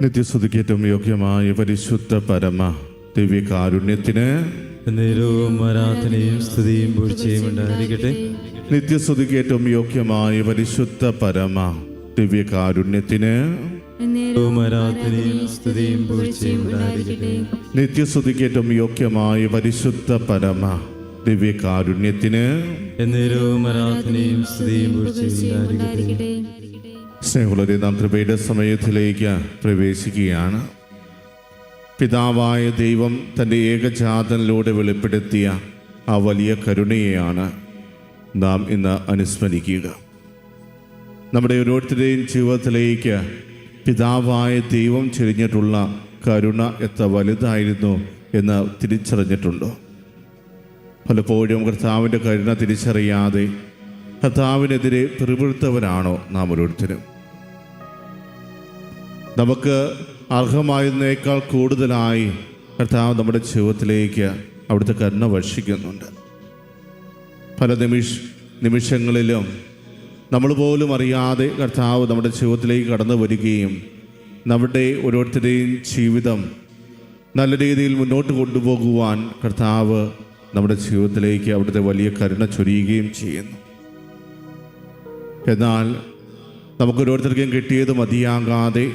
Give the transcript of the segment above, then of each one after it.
നിത്യസ്തുതിക്കേറ്റവും യോഗ്യമായ പരിശുദ്ധ പരമ ദിവ്യകാരുണ്യത്തിന് നേരവും ആരാധനയും സ്തുതിയും പൂഴ്ചയും ഉണ്ടായിരിക്കട്ടെ. നിത്യസ്തുതിക്കേറ്റവും യോഗ്യമായ പരിശുദ്ധ പരമ ദിവ്യകാരുണ്യത്തിന് ആരാധനയും സ്തുതിയും പൂഴ്ചയും ഉണ്ടായിരിക്കട്ടെ. നിത്യസ്തുതിക്കേറ്റവും യോഗ്യമായ പരിശുദ്ധ പരമ ദിവ്യകാരുണ്യത്തിന് നേരവും ആരാധനയും സ്തുതിയും പൂഴ്ചയും ഉണ്ടായിരിക്കട്ടെ. സ്നേഹമുള്ളവരെ, നാം കൃപയുടെ സമയത്തിലേക്ക് പ്രവേശിക്കുകയാണ്. പിതാവായ ദൈവം തൻ്റെ ഏകജാതനിലൂടെ വെളിപ്പെടുത്തിയ ആ വലിയ കരുണയെയാണ് നാം ഇന്ന് അനുസ്മരിക്കുക. നമ്മുടെ ഓരോരുത്തരുടെയും ജീവിതത്തിലേക്ക് പിതാവായ ദൈവം ചൊരിഞ്ഞിട്ടുള്ള കരുണ എത്ര വലുതായിരുന്നു എന്ന് തിരിച്ചറിഞ്ഞിട്ടുണ്ടോ? പലപ്പോഴും കർത്താവിൻ്റെ കരുണ തിരിച്ചറിയാതെ കർത്താവിനെതിരെ പിറുപിറുത്തവരാണോ നാം ഓരോരുത്തരും? നമുക്ക് അർഹമായതിനേക്കാൾ കൂടുതലായി കർത്താവ് നമ്മുടെ ജീവിതത്തിലേക്ക് അവിടുത്തെ കരുണ വർഷിക്കുന്നുണ്ട്. പല നിമിഷങ്ങളിലും നമ്മൾ പോലും അറിയാതെ കർത്താവ് നമ്മുടെ ജീവിതത്തിലേക്ക് കടന്നു വരികയും നമ്മുടെ ഓരോരുത്തരുടെയും ജീവിതം നല്ല രീതിയിൽ മുന്നോട്ട് കൊണ്ടുപോകുവാൻ കർത്താവ് നമ്മുടെ ജീവിതത്തിലേക്ക് അവിടുത്തെ വലിയ കരുണ ചൊരിയുകയും ചെയ്യുന്നു. എന്നാൽ നമുക്കൊരോരുത്തർക്കും കിട്ടിയത് മതിയാകാതെ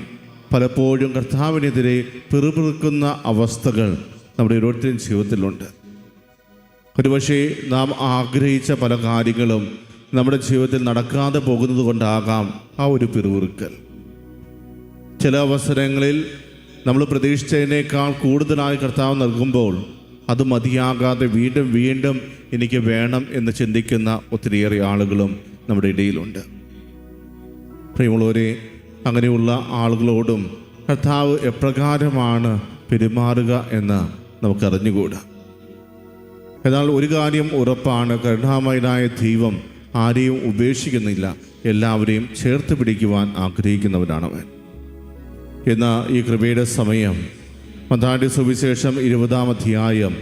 പലപ്പോഴും കർത്താവിനെതിരെ പിറുപിറുക്കുന്ന അവസ്ഥകൾ നമ്മുടെ ഓരോരുത്തരും ജീവിതത്തിലുണ്ട്. ഒരുപക്ഷെ നാം ആഗ്രഹിച്ച പല കാര്യങ്ങളും നമ്മുടെ ജീവിതത്തിൽ നടക്കാതെ പോകുന്നത് കൊണ്ടാകാം ആ ഒരു പിറുപിറുക്കൽ. ചില അവസരങ്ങളിൽ നമ്മൾ പ്രതീക്ഷിച്ചതിനേക്കാൾ കൂടുതലായി കർത്താവ് നൽകുമ്പോൾ അത് മതിയാകാതെ വീണ്ടും വീണ്ടും എനിക്ക് വേണം എന്ന് ചിന്തിക്കുന്ന ഒത്തിരിയേറെ ആളുകളും നമ്മുടെ ഇടയിലുണ്ട്. പ്രിയമുള്ളവരെ, അങ്ങനെയുള്ള ആളുകളോടും കർത്താവ് എപ്രകാരമാണ് പെരുമാറുക എന്ന് നമുക്കറിഞ്ഞുകൂടാ. എന്നാൽ ഒരു കാര്യം ഉറപ്പാണ്, കരുണാമയനായ ദൈവം ആരെയും ഉപേക്ഷിക്കുന്നില്ല, എല്ലാവരെയും ചേർത്ത് പിടിക്കുവാൻ ആഗ്രഹിക്കുന്നവരാണവൻ. എന്നാൽ ഈ കൃപയുടെ സമയം മത്തായിയുടെ സുവിശേഷം 20-ാം അധ്യായം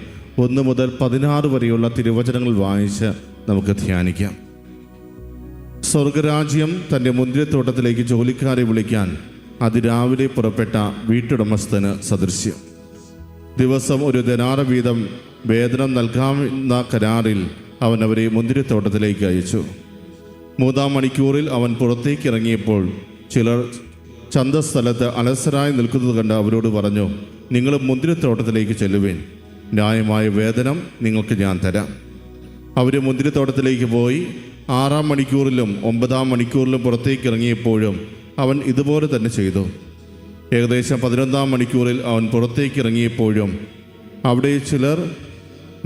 1 മുതൽ 16 വരെയുള്ള തിരുവചനങ്ങൾ വായിച്ച് നമുക്ക് ധ്യാനിക്കാം. സ്വർഗരാജ്യം തൻ്റെ മുന്തിരിത്തോട്ടത്തിലേക്ക് ജോലിക്കാരെ വിളിക്കാൻ അതിരാവിലെ പുറപ്പെട്ട വീട്ടുടമസ്ഥന് സദൃശ്യം. ദിവസം 1 ദിനാർ വീതം വേതനം നൽകാമെന്ന കരാറിൽ അവൻ അവരെ മുന്തിരിത്തോട്ടത്തിലേക്ക് അയച്ചു. 3-ാം മണിക്കൂറിൽ അവൻ പുറത്തേക്ക് ഇറങ്ങിയപ്പോൾ ചിലർ ചന്തസ്ഥലത്ത് അലസരായി നിൽക്കുന്നത് കണ്ട് അവരോട് പറഞ്ഞു, നിങ്ങൾ മുന്തിരിത്തോട്ടത്തിലേക്ക് ചെല്ലുവേൻ, ന്യായമായ വേതനം നിങ്ങൾക്ക് ഞാൻ തരാം. അവർ മുന്തിരിത്തോട്ടത്തിലേക്ക് പോയി. 6-ാം മണിക്കൂറിലും 9-ാം മണിക്കൂറിലും പുറത്തേക്ക് ഇറങ്ങിയപ്പോഴും അവൻ ഇതുപോലെ തന്നെ ചെയ്തു. ഏകദേശം 11-ാം മണിക്കൂറിൽ അവൻ പുറത്തേക്ക് ഇറങ്ങിയപ്പോഴും അവിടെ ചിലർ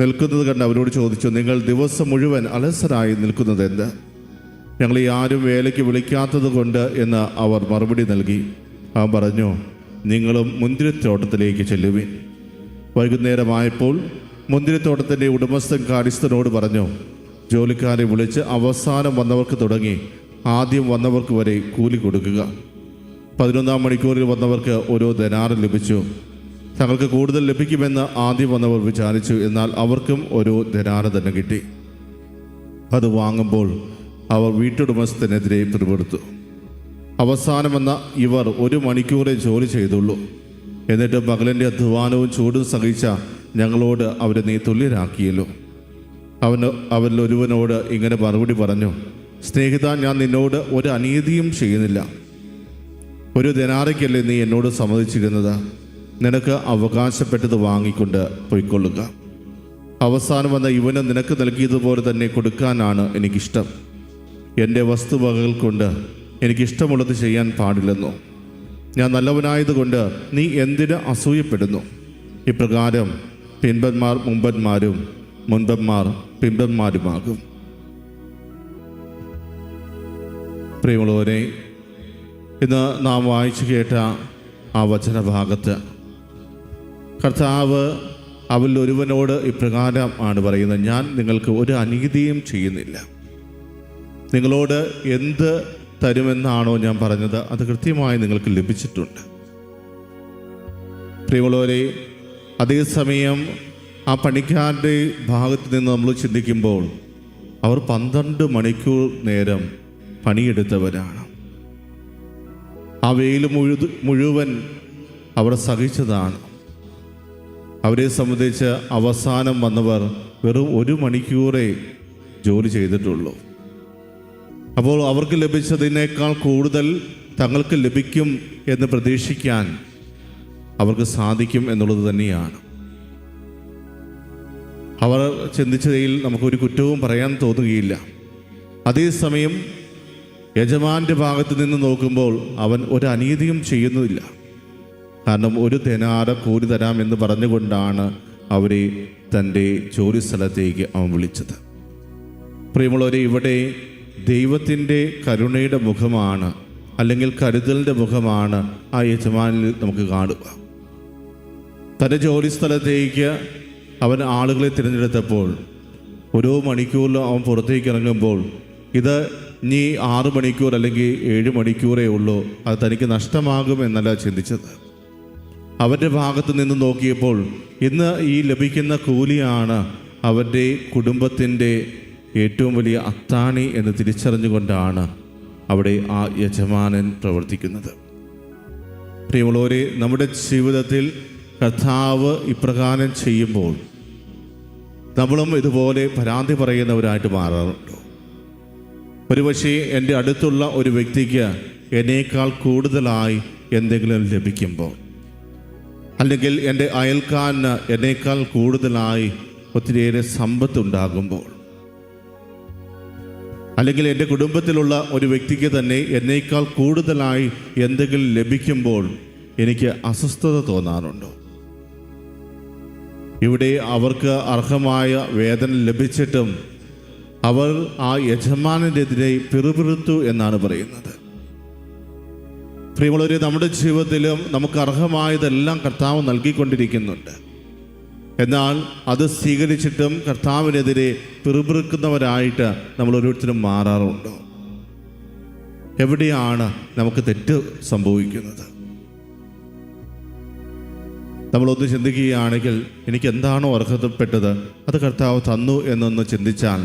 നിൽക്കുന്നത് കണ്ട് അവരോട് ചോദിച്ചു, നിങ്ങൾ ദിവസം മുഴുവൻ അലസരായി നിൽക്കുന്നത് എന്ത്? ഞങ്ങളെ ആരും വേലയ്ക്ക് വിളിക്കാത്തത് കൊണ്ട് എന്ന് അവർ മറുപടി നൽകി. അവൻ പറഞ്ഞു, നിങ്ങളും മുന്തിരിത്തോട്ടത്തിലേക്ക് ചെല്ലുവിൻ. വൈകുന്നേരമായപ്പോൾ മുന്തിരിത്തോട്ടത്തിൻ്റെ ഉടമസ്ഥൻ കാര്യസ്ഥനോട് പറഞ്ഞു, ജോലിക്കാരെ വിളിച്ച് അവസാനം വന്നവർക്ക് തുടങ്ങി ആദ്യം വന്നവർക്ക് വരെ കൂലി കൊടുക്കുക. 11-ാം മണിക്കൂറിൽ വന്നവർക്ക് ഓരോ ദിനാർ ലഭിച്ചു. തങ്ങൾക്ക് കൂടുതൽ ലഭിക്കുമെന്ന് ആദ്യം വന്നവർ വിചാരിച്ചു, എന്നാൽ അവർക്കും ഓരോ ദിനാർ തന്നെ കിട്ടി. അത് വാങ്ങുമ്പോൾ അവർ വീട്ടുടമസ്ഥനെതിരെ പിറുപിറുത്തു. അവസാനം വന്ന ഇവർ 1 മണിക്കൂറേ ജോലി ചെയ്തുള്ളൂ, എന്നിട്ട് പകലിൻ്റെ അധ്വാനവും ചൂടും സഹിച്ച ഞങ്ങളോട് അവരെ നീ തുല്യരാക്കിയല്ലോ. അവരിലൊരുവനോട് ഇങ്ങനെ മറുപടി പറഞ്ഞു, സ്നേഹിത, ഞാൻ നിന്നോട് ഒരു അനീതിയും ചെയ്യുന്നില്ല. 1 ദിനാറയ്ക്കല്ലേ നീ എന്നോട് സമ്മതിച്ചിരുന്നത്? നിനക്ക് അവകാശപ്പെട്ടത് വാങ്ങിക്കൊണ്ട് പൊയ്ക്കൊള്ളുക. അവസാനം വന്ന ഇവന് നിനക്ക് നൽകിയതുപോലെ തന്നെ കൊടുക്കാനാണ് എനിക്കിഷ്ടം. എൻ്റെ വസ്തുവകകൾ കൊണ്ട് എനിക്കിഷ്ടമുള്ളത് ചെയ്യാൻ പാടില്ലെന്നോ? ഞാൻ നല്ലവനായതുകൊണ്ട് നീ എന്തിന് അസൂയപ്പെടുന്നു? ഇപ്രകാരം പിൻപന്മാർ മുമ്പന്മാരും മുൻപന്മാർ പിൻപന്മാരുമാകും. പ്രിയമുള്ളവരെ, ഇന്ന് നാം വായിച്ചു കേട്ട ആ വചനഭാഗത്ത് കർത്താവ് അവരിൽ ഒരുവനോട് ഇപ്രകാരം ആണ് പറയുന്നത്, ഞാൻ നിങ്ങൾക്ക് ഒരു അനീതിയും ചെയ്യുന്നില്ല. നിങ്ങളോട് എന്ത് തരുമെന്നാണോ ഞാൻ പറഞ്ഞത് അത് കൃത്യമായി നിങ്ങൾക്ക് ലഭിച്ചിട്ടുണ്ട്. പ്രിയമുള്ളവരെ, അതേസമയം ആ പണിക്കാരുടെ ഭാഗത്ത് നിന്ന് നമ്മൾ ചിന്തിക്കുമ്പോൾ അവർ 12 മണിക്കൂർ നേരം പണിയെടുത്തവരാണ്. ആ വെയിൽ മുഴുവൻ അവർ സഹിച്ചതാണ്. അവരെ സംബന്ധിച്ച് അവസാനം വന്നവർ വെറും 1 മണിക്കൂറേ ജോലി ചെയ്തിട്ടുള്ളൂ. അപ്പോൾ അവർക്ക് ലഭിച്ചതിനേക്കാൾ കൂടുതൽ തങ്ങൾക്ക് ലഭിക്കും എന്ന് പ്രതീക്ഷിക്കാൻ അവർക്ക് സാധിക്കും എന്നുള്ളത് തന്നെയാണ്. അവർ ചിന്തിച്ചതിൽ നമുക്കൊരു കുറ്റവും പറയാൻ തോന്നുകയില്ല. അതേസമയം യജമാൻ്റെ ഭാഗത്ത് നിന്ന് നോക്കുമ്പോൾ അവൻ ഒരു അനീതിയും ചെയ്യുന്നില്ല. കാരണം 1 ദിനാര കൂലി തരാമെന്ന് പറഞ്ഞുകൊണ്ടാണ് അവരെ തൻ്റെ ജോലി സ്ഥലത്തേക്ക് അവൻ വിളിച്ചത്. പ്രിയമുള്ളവരെ, ഇവിടെ ദൈവത്തിൻ്റെ കരുണയുടെ മുഖമാണ്, അല്ലെങ്കിൽ കരുതലിൻ്റെ മുഖമാണ് ആ യജമാനിൽ നമുക്ക് കാണുക. തൻ്റെ ജോലി സ്ഥലത്തേക്ക് അവൻ ആളുകളെ തിരഞ്ഞെടുത്തപ്പോൾ ഓരോ മണിക്കൂറിലും അവൻ പുറത്തേക്ക് ഇറങ്ങുമ്പോൾ ഇത് ഇനി 6 മണിക്കൂർ അല്ലെങ്കിൽ 7 മണിക്കൂറേ ഉള്ളൂ, അത് തനിക്ക് നഷ്ടമാകുമെന്നല്ല ചിന്തിച്ചത്. അവൻ്റെ ഭാഗത്ത് നിന്ന് നോക്കിയപ്പോൾ ഇന്ന് ഈ ലഭിക്കുന്ന കൂലിയാണ് അവൻ്റെ കുടുംബത്തിൻ്റെ ഏറ്റവും വലിയ അത്താണി എന്ന് തിരിച്ചറിഞ്ഞുകൊണ്ടാണ് അവിടെ ആ യജമാനൻ പ്രവർത്തിക്കുന്നത്. പ്രിയമുള്ളവരെ, നമ്മുടെ ജീവിതത്തിൽ കർത്താവ് ഇപ്രകാരം ചെയ്യുമ്പോൾ നമ്മളും ഇതുപോലെ പരാതി പറയുന്നവരായിട്ട് മാറാറുണ്ടോ? ഒരുപക്ഷെ എൻ്റെ അടുത്തുള്ള ഒരു വ്യക്തിക്ക് എന്നേക്കാൾ കൂടുതലായി എന്തെങ്കിലും ലഭിക്കുമ്പോൾ, അല്ലെങ്കിൽ എൻ്റെ അയൽക്കാരന് എന്നേക്കാൾ കൂടുതലായി ഒത്തിരിയേറെ സമ്പത്ത് ഉണ്ടാകുമ്പോൾ, അല്ലെങ്കിൽ എൻ്റെ കുടുംബത്തിലുള്ള ഒരു വ്യക്തിക്ക് തന്നെ എന്നേക്കാൾ കൂടുതലായി എന്തെങ്കിലും ലഭിക്കുമ്പോൾ എനിക്ക് അസ്വസ്ഥത തോന്നാറുണ്ടോ? ഇവിടെ അവർക്ക് അർഹമായ വേതനം ലഭിച്ചിട്ടും അവർ ആ യജമാനെതിരെ പിറുപിറുത്തു എന്നാണ് പറയുന്നത്. പ്രിയമുള്ളവരെ, നമ്മുടെ ജീവിതത്തിലും നമുക്ക് അർഹമായതെല്ലാം കർത്താവ് നൽകിക്കൊണ്ടിരിക്കുന്നുണ്ട്. എന്നാൽ അത് സ്വീകരിച്ചിട്ടും കർത്താവിനെതിരെ പിറുപിറുക്കുന്നവരായിട്ട് നമ്മൾ ഓരോരുത്തരും മാറാറുണ്ടോ? എവിടെയാണ് നമുക്ക് തെറ്റ് സംഭവിക്കുന്നത്? നമ്മളൊന്ന് ചിന്തിക്കുകയാണെങ്കിൽ എനിക്ക് എന്താണോ അർഹതപ്പെട്ടത് അത് കർത്താവ് തന്നു എന്നൊന്ന് ചിന്തിച്ചാൽ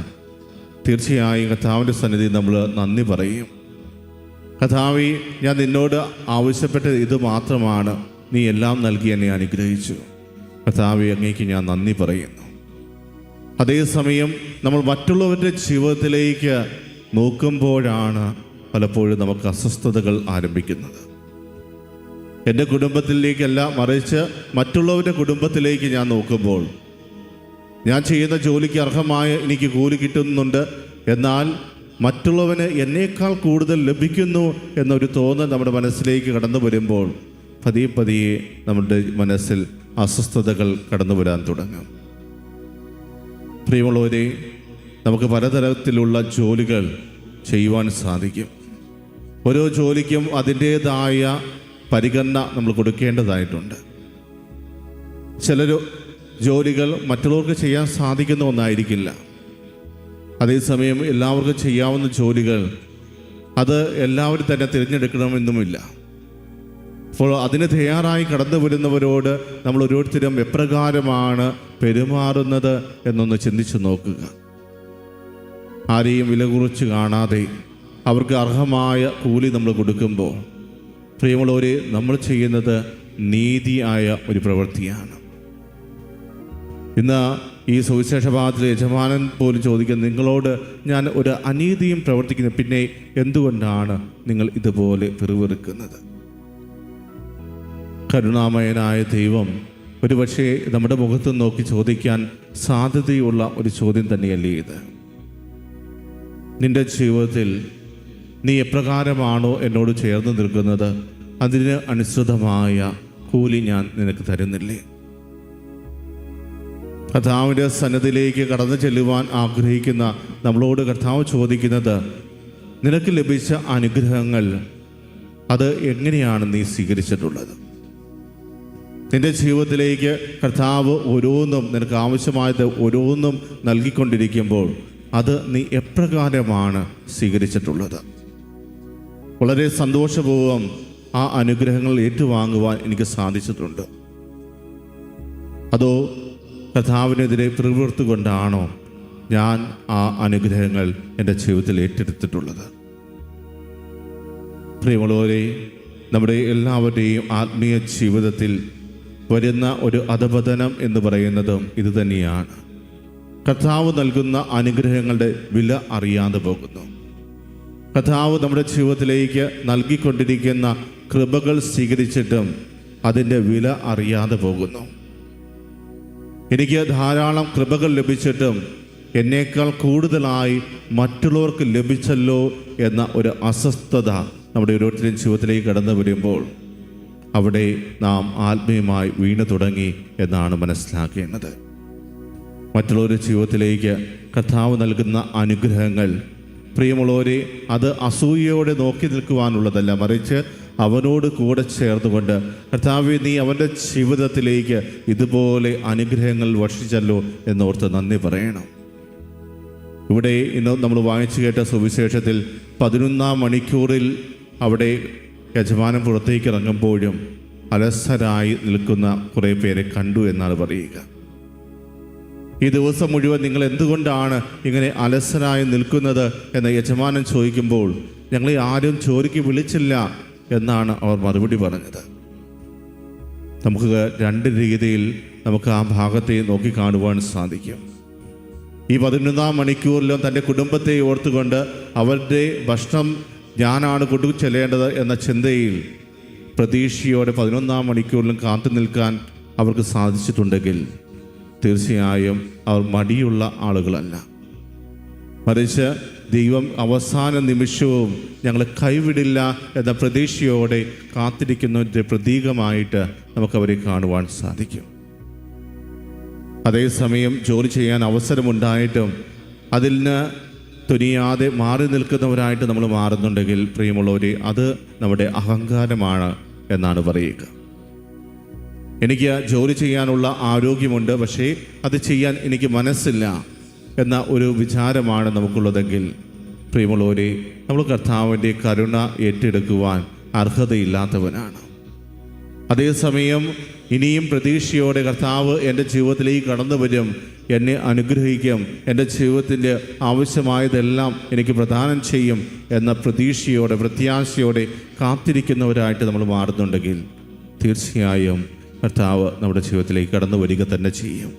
തീർച്ചയായും കർത്താവിൻ്റെ സന്നിധി നമ്മൾ നന്ദി പറയും. കർത്താവേ, ഞാൻ നിന്നോട് ആവശ്യപ്പെട്ടത് ഇത് മാത്രമാണ്, നീ എല്ലാം നൽകി എന്നെ അനുഗ്രഹിച്ചു. കർത്താവേ, അങ്ങേക്ക് ഞാൻ നന്ദി പറയുന്നു. അതേസമയം നമ്മൾ മറ്റുള്ളവരുടെ ജീവിതത്തിലേക്ക് നോക്കുമ്പോഴാണ് പലപ്പോഴും നമുക്ക് അസ്വസ്ഥതകൾ ആരംഭിക്കുന്നത്. എൻ്റെ കുടുംബത്തിലേക്കല്ല, മറിച്ച് മറ്റുള്ളവരുടെ കുടുംബത്തിലേക്ക് ഞാൻ നോക്കുമ്പോൾ ഞാൻ ചെയ്യുന്ന ജോലിക്ക് അർഹമായ എനിക്ക് കൂലി കിട്ടുന്നുണ്ട്, എന്നാൽ മറ്റുള്ളവന് എന്നേക്കാൾ കൂടുതൽ ലഭിക്കുന്നു എന്നൊരു തോന്നൽ നമ്മുടെ മനസ്സിലേക്ക് കടന്നു വരുമ്പോൾ പതിയെ പതിയെ നമ്മുടെ മനസ്സിൽ അസ്വസ്ഥതകൾ കടന്നു വരാൻ തുടങ്ങും. പ്രിയമുള്ളവരെ, നമുക്ക് പലതരത്തിലുള്ള ജോലികൾ ചെയ്യുവാൻ സാധിക്കും. ഓരോ ജോലിക്കും അതിൻ്റേതായ പരിഗണന നമ്മൾ കൊടുക്കേണ്ടതായിട്ടുണ്ട്. ചില ജോലികൾ മറ്റുള്ളവർക്ക് ചെയ്യാൻ സാധിക്കുന്ന ഒന്നായിരിക്കില്ല. അതേസമയം എല്ലാവർക്കും ചെയ്യാവുന്ന ജോലികൾ അത് എല്ലാവരും തന്നെ തിരഞ്ഞെടുക്കണമെന്നുമില്ല. അപ്പോൾ അതിന് തയ്യാറായി കടന്നു വരുന്നവരോട് നമ്മൾ ഓരോരുത്തരും എപ്രകാരമാണ് പെരുമാറുന്നത് എന്നൊന്ന് ചിന്തിച്ചു നോക്കുക. ആരെയും വില കുറച്ച് കാണാതെ അവർക്ക് അർഹമായ കൂലി നമ്മൾ കൊടുക്കുമ്പോൾ പ്രിയമുള്ളവരെ, നമ്മൾ ചെയ്യുന്നത് നീതിയായ ഒരു പ്രവൃത്തിയാണ്. ഇന്ന് ഈ സുവിശേഷ ഭാഗത്തിലെ യജമാനൻ പോലും ചോദിക്കുന്നത്, നിങ്ങളോട് ഞാൻ ഒരു അനീതിയും പ്രവർത്തിക്കുന്നു, പിന്നെ എന്തുകൊണ്ടാണ് നിങ്ങൾ ഇതുപോലെ പിറുപിറുക്കുന്നത്? കരുണാമയനായ ദൈവം ഒരുപക്ഷെ നമ്മുടെ മുഖത്ത് നോക്കി ചോദിക്കാൻ സാധ്യതയുള്ള ഒരു ചോദ്യം തന്നെയല്ലേ ഇത്? നിന്റെ ജീവിതത്തിൽ നീ എപ്രകാരമാണോ എന്നോട് ചേർന്ന് നിൽക്കുന്നത് അതിന് അനുസൃതമായ കൂലി ഞാൻ നിനക്ക് തരുന്നില്ലേ? കർത്താവിൻ്റെ സന്നിധിയിലേക്ക് കടന്നു ചെല്ലുവാൻ ആഗ്രഹിക്കുന്ന നമ്മളോട് കർത്താവ് ചോദിക്കുന്നത്, നിനക്ക് ലഭിച്ച അനുഗ്രഹങ്ങൾ അത് എങ്ങനെയാണ് നീ സ്വീകരിച്ചിട്ടുള്ളത്? നിന്റെ ജീവിതത്തിലേക്ക് കർത്താവ് ഓരോന്നും നിനക്ക് ആവശ്യമായത് ഓരോന്നും നൽകിക്കൊണ്ടിരിക്കുമ്പോൾ അത് നീ എപ്രകാരമാണ് സ്വീകരിച്ചിട്ടുള്ളത്? വളരെ സന്തോഷപൂർവ്വം ആ അനുഗ്രഹങ്ങൾ ഏറ്റുവാങ്ങുവാൻ എനിക്ക് സാധിച്ചിട്ടുണ്ട്. അതോ കർത്താവിനെതിരെ പ്രവൃത്തികൊണ്ടാണോ ഞാൻ ആ അനുഗ്രഹങ്ങൾ എൻ്റെ ജീവിതത്തിൽ ഏറ്റെടുത്തിട്ടുള്ളത്? പ്രിയമുള്ളവരെ, നമ്മുടെ എല്ലാവരുടെയും ആത്മീയ ജീവിതത്തിൽ വരുന്ന ഒരു അധപതനം എന്ന് പറയുന്നതും ഇതുതന്നെയാണ്. കർത്താവ് നൽകുന്ന അനുഗ്രഹങ്ങളുടെ വില അറിയാതെ പോകുന്നു. കർത്താവ് നമ്മുടെ ജീവിതത്തിലേക്ക് നൽകിക്കൊണ്ടിരിക്കുന്ന കൃപകൾ സ്വീകരിച്ചിട്ടും അതിൻ്റെ വില അറിയാതെ പോകുന്നു. എനിക്ക് ധാരാളം കൃപകൾ ലഭിച്ചിട്ടും എന്നേക്കാൾ കൂടുതലായി മറ്റുള്ളവർക്ക് ലഭിച്ചല്ലോ എന്ന ഒരു അസ്വസ്ഥത നമ്മുടെ ഓരോരുത്തരുടെയും ജീവിതത്തിലേക്ക് കടന്നു വരുമ്പോൾ അവിടെ നാം ആത്മീയമായി വീണു തുടങ്ങി എന്നാണ് മനസ്സിലാക്കേണ്ടത്. മറ്റുള്ളവരുടെ ജീവിതത്തിലേക്ക് കർത്താവ് നൽകുന്ന അനുഗ്രഹങ്ങൾ, പ്രിയമുള്ളവരെ, അത് അസൂയയോടെ നോക്കി നിൽക്കുവാനുള്ളതല്ല, മറിച്ച് അവനോട് കൂടെ ചേർന്നുകൊണ്ട് കർത്താവേ, നീ അവൻ്റെ ജീവിതത്തിലേക്ക് ഇതുപോലെ അനുഗ്രഹങ്ങൾ വർഷിച്ചല്ലോ എന്നോർത്ത് നന്ദി പറയണം. ഇവിടെ ഇന്ന് നമ്മൾ വായിച്ചു കേട്ട സുവിശേഷത്തിൽ 11-ാം മണിക്കൂറിൽ അവിടെ യജമാനൻ പുറത്തേക്ക് ഇറങ്ങുമ്പോഴും അലസരായി നിൽക്കുന്ന കുറേ പേരെ കണ്ടു എന്നാണ് പറയുക. ഈ ദിവസം മുഴുവൻ നിങ്ങൾ എന്തുകൊണ്ടാണ് ഇങ്ങനെ അലസരായി നിൽക്കുന്നത് എന്ന് യജമാനൻ ചോദിക്കുമ്പോൾ ഞങ്ങളെ ആരും ജോലിക്ക് വിളിച്ചില്ല എന്നാണ് അവർ മറുപടി പറഞ്ഞത്. നമുക്ക് രണ്ട് രീതിയിൽ നമുക്ക് ആ ഭാഗത്തെ നോക്കിക്കാണുവാൻ സാധിക്കും. ഈ 11-ാം മണിക്കൂറിലും തൻ്റെ കുടുംബത്തെ ഓർത്തുകൊണ്ട് അവരുടെ ഭക്ഷണം ഞാനാണ് കൊണ്ടു ചെല്ലേണ്ടത് എന്ന ചിന്തയിൽ പ്രതീക്ഷയോടെ 11-ാം മണിക്കൂറിലും കാത്തു നിൽക്കാൻ അവർക്ക് സാധിച്ചിട്ടുണ്ടെങ്കിൽ തീർച്ചയായും അവർ മടിയുള്ള ആളുകളല്ല, മറിച്ച് ദൈവം അവസാന നിമിഷവും ഞങ്ങളെ കൈവിടില്ല എന്ന പ്രതീക്ഷയോടെ കാത്തിരിക്കുന്നതിൻ്റെ പ്രതീകമായിട്ട് നമുക്കവരെ കാണുവാൻ സാധിക്കും. അതേസമയം ജോലി ചെയ്യാൻ അവസരമുണ്ടായിട്ടും അതിൽ നിന്ന് തുനിയാതെ മാറി നിൽക്കുന്നവരായിട്ട് നമ്മൾ മാറുന്നുണ്ടെങ്കിൽ പ്രിയമുള്ളവരെ, അത് നമ്മുടെ അഹങ്കാരമാണ് എന്നാണ് പറയുക. എനിക്ക് ജോലി ചെയ്യാനുള്ള ആരോഗ്യമുണ്ട്, പക്ഷേ അത് ചെയ്യാൻ എനിക്ക് മനസ്സില്ല എന്ന ഒരു വിചാരമാണ് നമുക്കുള്ളതെങ്കിൽ പ്രിയമുള്ളവരെ, നമ്മൾ കർത്താവിൻ്റെ കരുണ ഏറ്റെടുക്കുവാൻ അർഹതയില്ലാത്തവനാണ്. അതേസമയം ഇനിയും പ്രതീക്ഷയോടെ കർത്താവ് എൻ്റെ ജീവിതത്തിലേക്ക് കടന്നു വരും, എന്നെ അനുഗ്രഹിക്കും, എൻ്റെ ജീവിതത്തിൻ്റെ ആവശ്യമായതെല്ലാം എനിക്ക് പ്രദാനം ചെയ്യും എന്ന പ്രതീക്ഷയോടെ പ്രത്യാശയോടെ കാത്തിരിക്കുന്നവരായിട്ട് നമ്മൾ മാറുന്നുണ്ടെങ്കിൽ തീർച്ചയായും കർത്താവ് നമ്മുടെ ജീവിതത്തിലേക്ക് കടന്നു വരിക തന്നെ ചെയ്യും.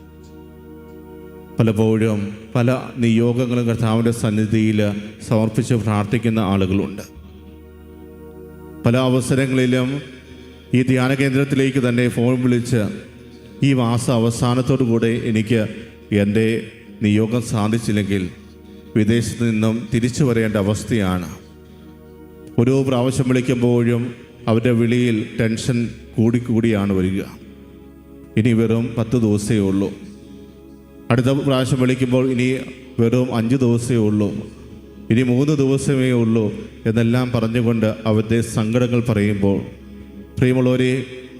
പലപ്പോഴും പല നിയോഗങ്ങളും കർത്താവിൻ്റെ സന്നിധിയിൽ സമർപ്പിച്ച് പ്രാർത്ഥിക്കുന്ന ആളുകളുണ്ട്. പല അവസരങ്ങളിലും ഈ ധ്യാന കേന്ദ്രത്തിലേക്ക് തന്നെ ഫോൺ വിളിച്ച് ഈ മാസം അവസാനത്തോടു കൂടെ എനിക്ക് എൻ്റെ നിയോഗം സാധിച്ചില്ലെങ്കിൽ വിദേശത്ത് നിന്നും തിരിച്ചു വരേണ്ട അവസ്ഥയാണ്. ഓരോ പ്രാവശ്യം വിളിക്കുമ്പോഴും അവരുടെ വിളിയിൽ ടെൻഷൻ കൂടിയാണ് വരിക. ഇനി വെറും 10 ദിവസമേ ഉള്ളൂ, അടുത്ത പ്രാവശ്യം വിളിക്കുമ്പോൾ ഇനി വെറും 5 ദിവസമേ ഉള്ളൂ, ഇനി 3 ദിവസമേ ഉള്ളൂ എന്നെല്ലാം പറഞ്ഞുകൊണ്ട് അവരുടെ സങ്കടങ്ങൾ പറയുമ്പോൾ പ്രിയമുള്ളവരെ,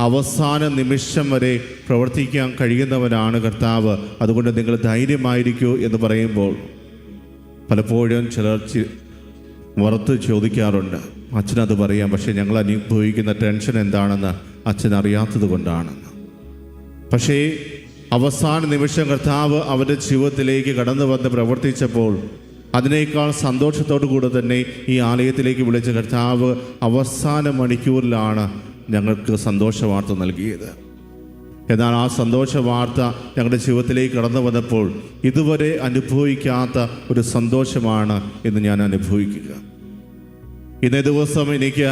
അവസാന നിമിഷം വരെ പ്രവർത്തിക്കാൻ കഴിയുന്നവനാണ് കർത്താവ്. അതുകൊണ്ട് നിങ്ങൾ ധൈര്യമായിരിക്കൂ എന്ന് പറയുമ്പോൾ പലപ്പോഴും ചിലർ മറുത്ത് ചോദിക്കാറുണ്ട്, അച്ഛനത് പറയാം, പക്ഷേ ഞങ്ങൾ അനുഭവിക്കുന്ന ടെൻഷൻ എന്താണെന്ന് അച്ഛൻ അറിയാത്തത് കൊണ്ടാണെന്ന്. പക്ഷേ അവസാന നിമിഷം കർത്താവ് അവരുടെ ജീവിതത്തിലേക്ക് കടന്നു വന്ന് പ്രവർത്തിച്ചപ്പോൾ അതിനേക്കാൾ സന്തോഷത്തോടു കൂടെ തന്നെ ഈ ആലയത്തിലേക്ക് വിളിച്ച കർത്താവ് അവസാന മണിക്കൂറിലാണ് ഞങ്ങൾക്ക് സന്തോഷ വാർത്ത നൽകിയത്. എന്നാൽ ആ സന്തോഷ വാർത്ത ഞങ്ങളുടെ ജീവിതത്തിലേക്ക് കടന്നു വന്നപ്പോൾ ഇതുവരെ അനുഭവിക്കാത്ത ഒരു സന്തോഷമാണ് ഇന്ന് ഞാൻ അനുഭവിക്കുക. ഇന്നേ ദിവസം എനിക്ക്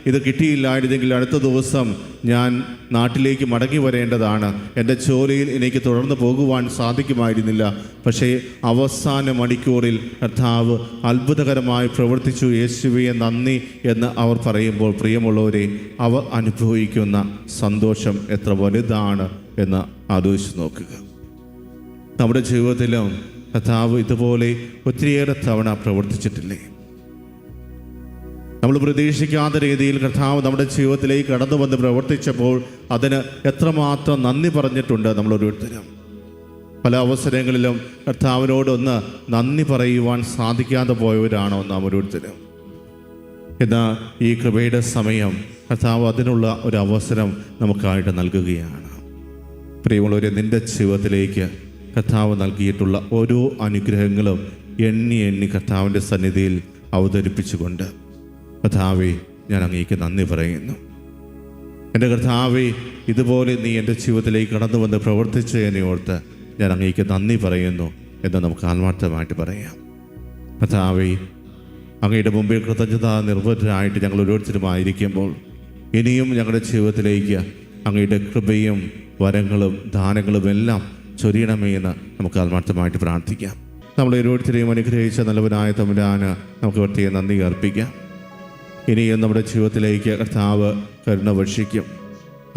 ഇത് കിട്ടിയില്ലായിരുന്നെങ്കിൽ അടുത്ത ദിവസം ഞാൻ നാട്ടിലേക്ക് മടങ്ങി വരേണ്ടതാണ്. എൻ്റെ ജോലിയിൽ എനിക്ക് തുടർന്ന് പോകുവാൻ സാധിക്കുമായിരുന്നില്ല. പക്ഷേ അവസാന മണിക്കൂറിൽ കർത്താവ് അത്ഭുതകരമായി പ്രവർത്തിച്ചു, യേശുവേ നന്ദി എന്ന് അവർ പറയുമ്പോൾ പ്രിയമുള്ളവരെ, അവർ അനുഭവിക്കുന്ന സന്തോഷം എത്ര വലുതാണ് എന്ന് ആലോചിച്ച് നോക്കുക. നമ്മുടെ ജീവിതത്തിലും കർത്താവ് ഇതുപോലെ ഒത്തിരിയേറെ തവണ പ്രവർത്തിച്ചിട്ടില്ലേ? നമ്മൾ പ്രതീക്ഷിക്കാത്ത രീതിയിൽ കർത്താവ് നമ്മുടെ ജീവിതത്തിലേക്ക് കടന്നു വന്ന് പ്രവർത്തിച്ചപ്പോൾ അതിന് എത്രമാത്രം നന്ദി പറഞ്ഞിട്ടുണ്ട് നമ്മൾ ഓരോരുത്തരും. പല അവസരങ്ങളിലും കർത്താവിനോടൊന്ന് നന്ദി പറയുവാൻ സാധിക്കാതെ പോയവരാണോ നാം ഓരോരുത്തരും? എന്നാൽ ഈ കൃപയുടെ സമയം കർത്താവ് അതിനുള്ള ഒരു അവസരം നമുക്കായിട്ട് നൽകുകയാണ്. പ്രിയമുള്ളവരെ, നിൻ്റെ ജീവിതത്തിലേക്ക് കർത്താവ് നൽകിയിട്ടുള്ള ഓരോ അനുഗ്രഹങ്ങളും എണ്ണി കർത്താവിൻ്റെ സന്നിധിയിൽ അവതരിപ്പിച്ചുകൊണ്ട് കർത്താവേ, ഞാൻ അങ്ങേക്ക് നന്ദി പറയുന്നു. എൻ്റെ കർത്താവേ, ഇതുപോലെ നീ എൻ്റെ ജീവിതത്തിലേക്ക് കടന്നു വന്ന് പ്രവർത്തിച്ചതിനെ ഓർത്ത് ഞാൻ അങ്ങേക്ക് നന്ദി പറയുന്നു എന്ന് നമുക്ക് ആത്മാർത്ഥമായിട്ട് പറയാം. കർത്താവേ, അങ്ങയുടെ മുമ്പിൽ കൃതജ്ഞതാ നിർഭരരായിട്ട് ഞങ്ങൾ ഓരോരുത്തരും ആയിരിക്കുമ്പോൾ ഇനിയും ഞങ്ങളുടെ ജീവിതത്തിലേക്ക് അങ്ങയുടെ കൃപയും വരങ്ങളും ദാനങ്ങളും എല്ലാം ചൊരിയണമേ എന്ന് നമുക്ക് ആത്മാർത്ഥമായിട്ട് പ്രാർത്ഥിക്കാം. നമ്മൾ ഓരോരുത്തരെയും അനുഗ്രഹിച്ച നല്ലവനായ തമ്പുരാന് നമുക്ക് പ്രത്യേകം നന്ദി അർപ്പിക്കാം. ഇനിയും നമ്മുടെ ജീവിതത്തിലേക്ക് കർത്താവ് കരുണ വർഷിക്കും.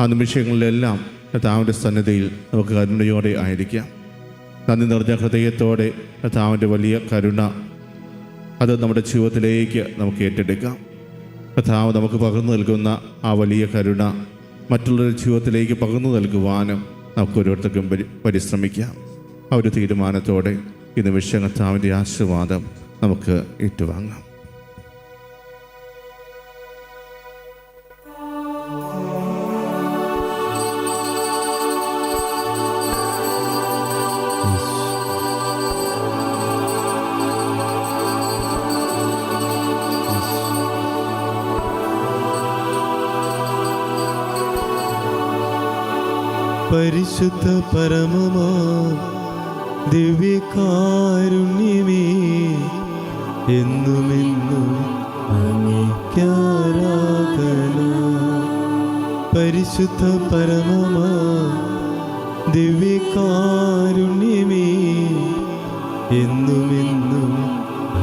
ആ നിമിഷങ്ങളിലെല്ലാം കർത്താവിൻ്റെ സന്നിധിയിൽ നമുക്ക് കരുണയോടെ ആയിരിക്കാം. നന്ദി നിറഞ്ഞ ഹൃദയത്തോടെ കർത്താവിൻ്റെ വലിയ കരുണ അത് നമ്മുടെ ജീവിതത്തിലേക്ക് നമുക്ക് ഏറ്റെടുക്കാം. കർത്താവ് നമുക്ക് പകർന്നു നൽകുന്ന ആ വലിയ കരുണ മറ്റുള്ളവരുടെ ജീവിതത്തിലേക്ക് പകർന്നു നൽകുവാനും നമുക്ക് ഓരോരുത്തർക്കും പരിശ്രമിക്കാം. ആ ഒരു തീരുമാനത്തോടെ ഈ നിമിഷം കർത്താവിൻ്റെ ആശീർവാദം നമുക്ക് ഏറ്റുവാങ്ങാം. പരിശുദ്ധ പരമമാ ദിവ്യകാരുണ്യമേ, എന്നുമെന്നും അങ്ങേയ്ക്കാരാധന. പരിശുദ്ധ പരമമാ ദിവ്യകാരുണ്യമേ, എന്നുമെന്നും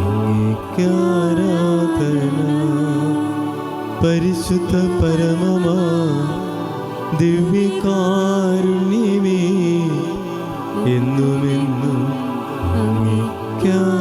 അങ്ങേയ്ക്കാരാധന. പരിശുദ്ധ പരമമാ ദിവ്യകാരുണ്യമേ, എന്നുമെന്നും അങ്ങേയ്ക്കാരാധന.